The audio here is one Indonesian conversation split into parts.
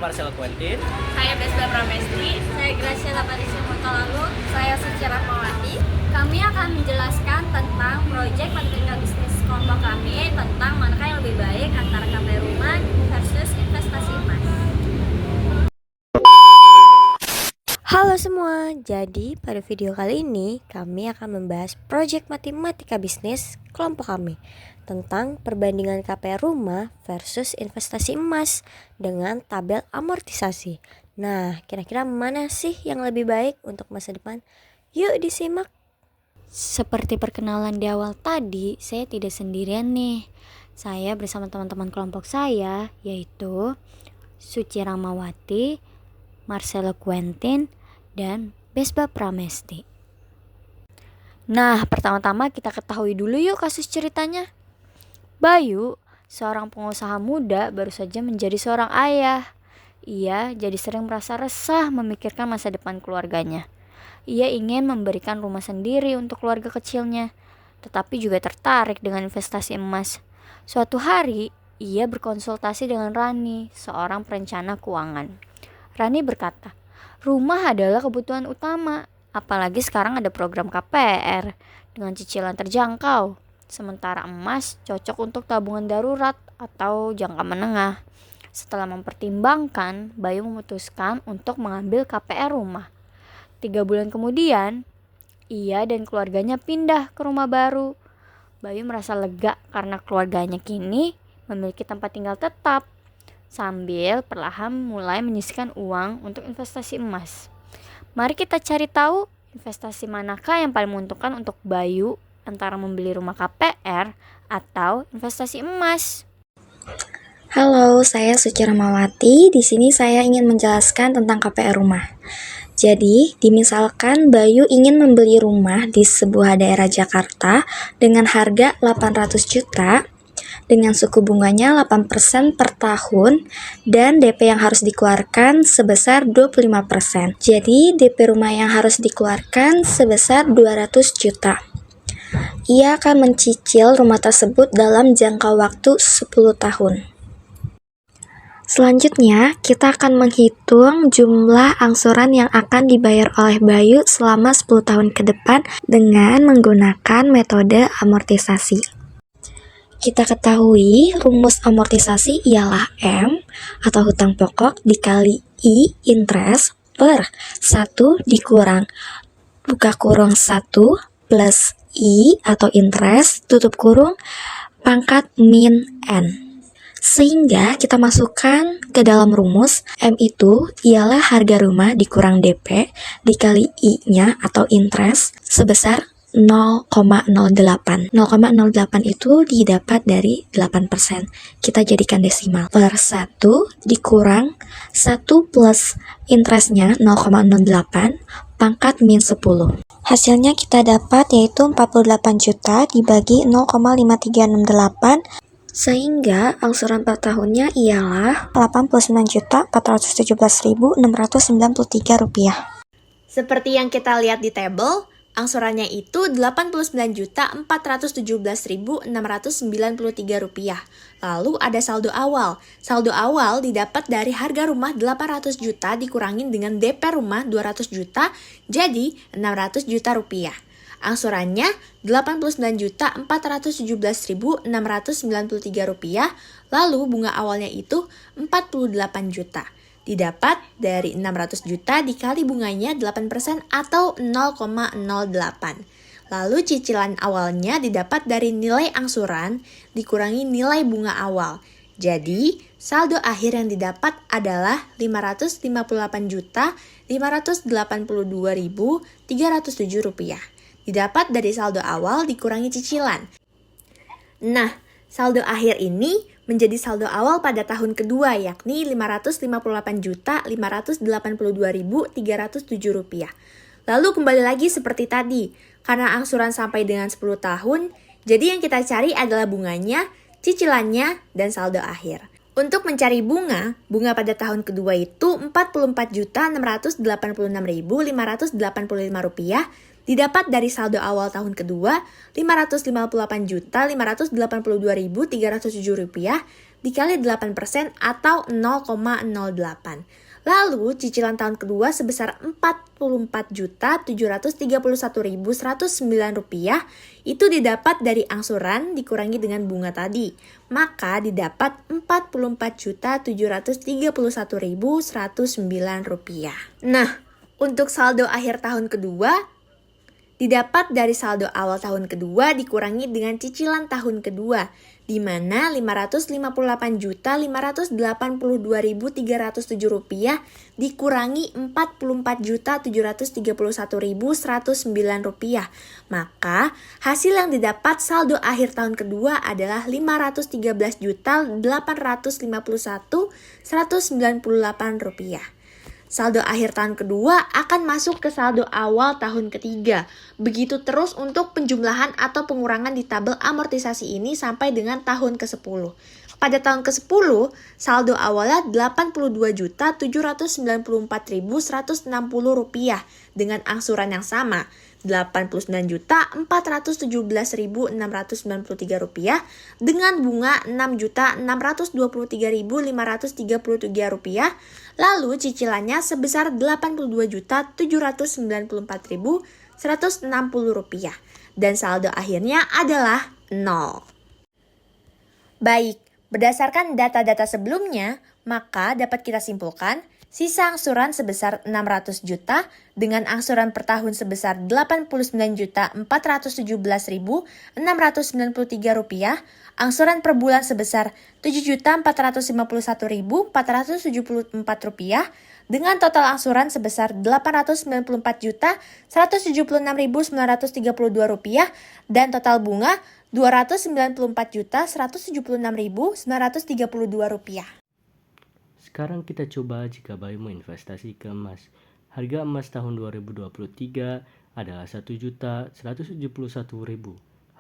Marcel Quentin. Saya Besda Pramesti. Saya Graciela Patricia Lalu. Saya Suci Rahmawati. Kami akan menjelaskan tentang proyek matematika bisnis kelompok kami tentang manakah yang lebih baik antara KP rumah versus investasi emas. Halo semua, jadi pada video kali ini kami akan membahas proyek matematika bisnis kelompok kami tentang perbandingan KPR rumah versus investasi emas dengan tabel amortisasi. Nah, kira-kira mana sih yang lebih baik untuk masa depan? Yuk disimak. Seperti perkenalan di awal tadi, saya tidak sendirian nih. Saya bersama teman-teman kelompok saya, yaitu Suci Rahmawati, Marcelo Quentin, dan Besba Pramesti. Nah, pertama-tama kita ketahui dulu yuk kasus ceritanya. Bayu, seorang pengusaha muda, baru saja menjadi seorang ayah. Ia jadi sering merasa resah memikirkan masa depan keluarganya. Ia ingin memberikan rumah sendiri untuk keluarga kecilnya, tetapi juga tertarik dengan investasi emas. Suatu hari, ia berkonsultasi dengan Rani, seorang perencana keuangan. Rani berkata, rumah adalah kebutuhan utama, apalagi sekarang ada program KPR dengan cicilan terjangkau. Sementara emas cocok untuk tabungan darurat atau jangka menengah. Setelah mempertimbangkan, Bayu memutuskan untuk mengambil KPR rumah. 3 bulan kemudian, ia dan keluarganya pindah ke rumah baru. Bayu merasa lega karena keluarganya kini memiliki tempat tinggal tetap, sambil perlahan mulai menyisihkan uang untuk investasi emas. Mari kita cari tahu investasi manakah yang paling menguntungkan untuk Bayu antara membeli rumah KPR atau investasi emas. Halo, saya Suci Rahmawati. Di sini saya ingin menjelaskan tentang KPR rumah. Jadi, dimisalkan Bayu ingin membeli rumah di sebuah daerah Jakarta dengan harga 800 juta dengan suku bunganya 8% per tahun dan DP yang harus dikeluarkan sebesar 25%. Jadi, DP rumah yang harus dikeluarkan sebesar 200 juta. Ia akan mencicil rumah tersebut dalam jangka waktu 10 tahun. Selanjutnya, kita akan menghitung jumlah angsuran yang akan dibayar oleh Bayu selama 10 tahun ke depan dengan menggunakan metode amortisasi. Kita ketahui rumus amortisasi ialah M atau hutang pokok dikali I interest per 1 dikurang buka kurung 1 plus I atau interest tutup kurung pangkat min N. Sehingga kita masukkan ke dalam rumus M itu ialah harga rumah dikurang DP dikali I-nya atau interest sebesar 0,08. 0,08 itu didapat dari 8%. Kita jadikan desimal. Per 1 dikurang 1 plus interestnya 0,08 pangkat min 10. Hasilnya kita dapat yaitu 48 juta dibagi 0,5368 sehingga angsuran per tahunnya ialah 89.417.693 rupiah. Seperti yang kita lihat di tabel, angsurannya itu 89.417.693 rupiah. Lalu ada saldo awal. Saldo awal didapat dari harga rumah 800 juta dikurangin dengan DP rumah 200 juta, jadi 600 juta rupiah. Angsurannya 89.417.693 rupiah, lalu bunga awalnya itu 48 juta. Didapat dari 600 juta dikali bunganya 8% atau 0,08. Lalu cicilan awalnya didapat dari nilai angsuran dikurangi nilai bunga awal. Jadi, saldo akhir yang didapat adalah 554.582.307 rupiah. Didapat dari saldo awal dikurangi cicilan. Nah, saldo akhir ini menjadi saldo awal pada tahun kedua, yakni 558.582.307 rupiah. Lalu kembali lagi seperti tadi, karena angsuran sampai dengan 10 tahun, jadi yang kita cari adalah bunganya, cicilannya, dan saldo akhir. Untuk mencari bunga pada tahun kedua itu 44.686.585 rupiah, didapat dari saldo awal tahun kedua 558.582.307 rupiah dikali 8% atau 0,08. Lalu cicilan tahun kedua sebesar Rp44.731.109 itu didapat dari angsuran dikurangi dengan bunga tadi. Maka didapat Rp44.731.109. Nah, untuk saldo akhir tahun kedua didapat dari saldo awal tahun kedua dikurangi dengan cicilan tahun kedua, di mana Rp558.582.307 dikurangi Rp44.731.109. Maka hasil yang didapat saldo akhir tahun kedua adalah Rp513.851.198. Saldo akhir tahun kedua akan masuk ke saldo awal tahun ketiga. Begitu terus untuk penjumlahan atau pengurangan di tabel amortisasi ini sampai dengan tahun ke-10. Pada tahun ke-10, saldo awalnya Rp89.794.160 dengan angsuran yang sama, Rp89.417.693 dengan bunga Rp6.623.533. Lalu cicilannya sebesar Rp82.794.160 dan saldo akhirnya adalah 0. Baik, berdasarkan data-data sebelumnya, maka dapat kita simpulkan sisa angsuran sebesar 600 juta dengan angsuran per tahun sebesar Rp89.417.693, angsuran per bulan sebesar Rp7.451.474 dengan total angsuran sebesar Rp894.176.932 dan total bunga Rp294.176.932. Sekarang kita coba jika Bayu mau investasi ke emas. Harga emas tahun 2023 adalah Rp1.171.000.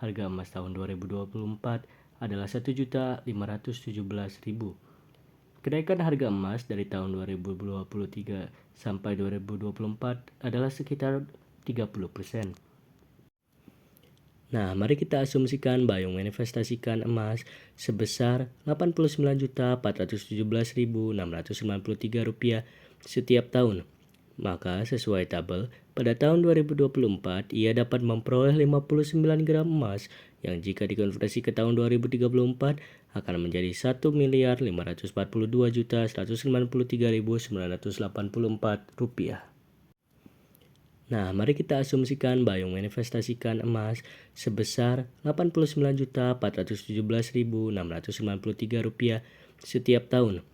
Harga emas tahun 2024 adalah Rp1.517.000. Kenaikan harga emas dari tahun 2023 sampai 2024 adalah sekitar 30%. Nah, mari kita asumsikan Bayu menginvestasikan emas sebesar Rp89.417.693 setiap tahun. Maka sesuai tabel, pada tahun 2024 ia dapat memperoleh 59 gram emas yang jika dikonversi ke tahun 2034 akan menjadi Rp1.542.193.984. Nah, mari kita asumsikan Bayu menginvestasikan emas sebesar Rp89.417.693 setiap tahun.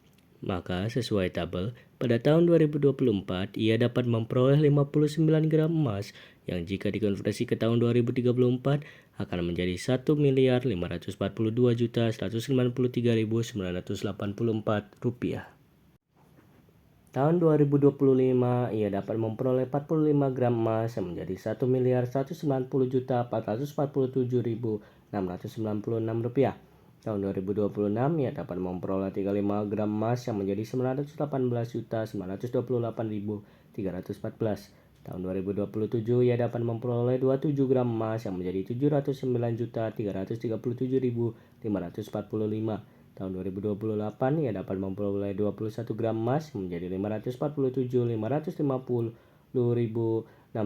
Maka sesuai tabel, pada tahun 2024 ia dapat memperoleh 59 gram emas yang jika dikonversi ke tahun 2034 akan menjadi Rp1.542.193.984. Tahun 2025 ia dapat memperoleh 45 gram emas yang menjadi Rp1.190.447.696. Tahun 2026 ia dapat memperoleh 35 gram emas yang menjadi Rp918.924.314. Tahun 2027 ia dapat memperoleh 27 gram emas yang menjadi Rp709.337.545. Tahun 2028 ia dapat memperoleh 21 gram emas menjadi Rp547.550.603.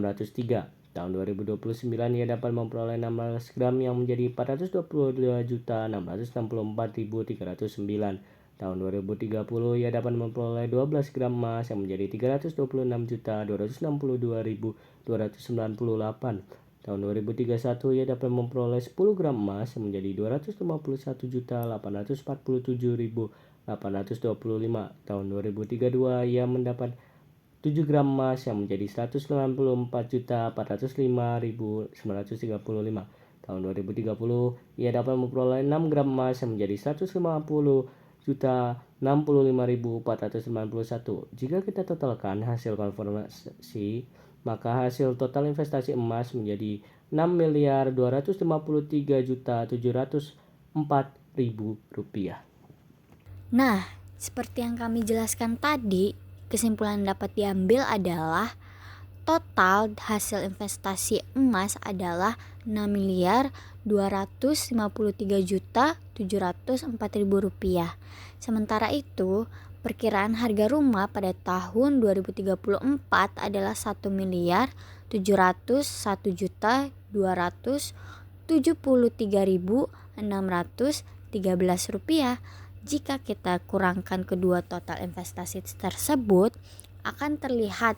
Tahun 2029 ia dapat memperoleh 16 gram yang menjadi Rp422.664.309. Tahun 2030 ia dapat memperoleh 12 gram emas yang menjadi Rp326.262.298. Tahun 2031 ia dapat memperoleh 10 gram emas yang menjadi Rp251.847.825. Tahun 2032 ia mendapat 7 gram emas yang menjadi Rp194.405.935. Tahun 2030 ia dapat memperoleh 6 gram emas yang menjadi Rp150.065.491. Jika kita totalkan hasil konversi, maka hasil total investasi emas menjadi Rp6.253.704.000. Nah, seperti yang kami jelaskan tadi, kesimpulan yang dapat diambil adalah total hasil investasi emas adalah 6.253.704.000 rupiah. Sementara itu, perkiraan harga rumah pada tahun 2034 adalah 1.701.273.613 rupiah. Jika kita kurangkan kedua total investasi tersebut, akan terlihat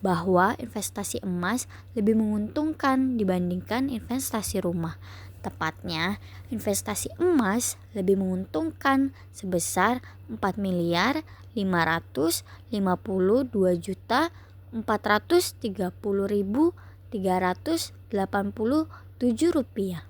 bahwa investasi emas lebih menguntungkan dibandingkan investasi rumah. Tepatnya, investasi emas lebih menguntungkan sebesar 4.552.430.387 rupiah.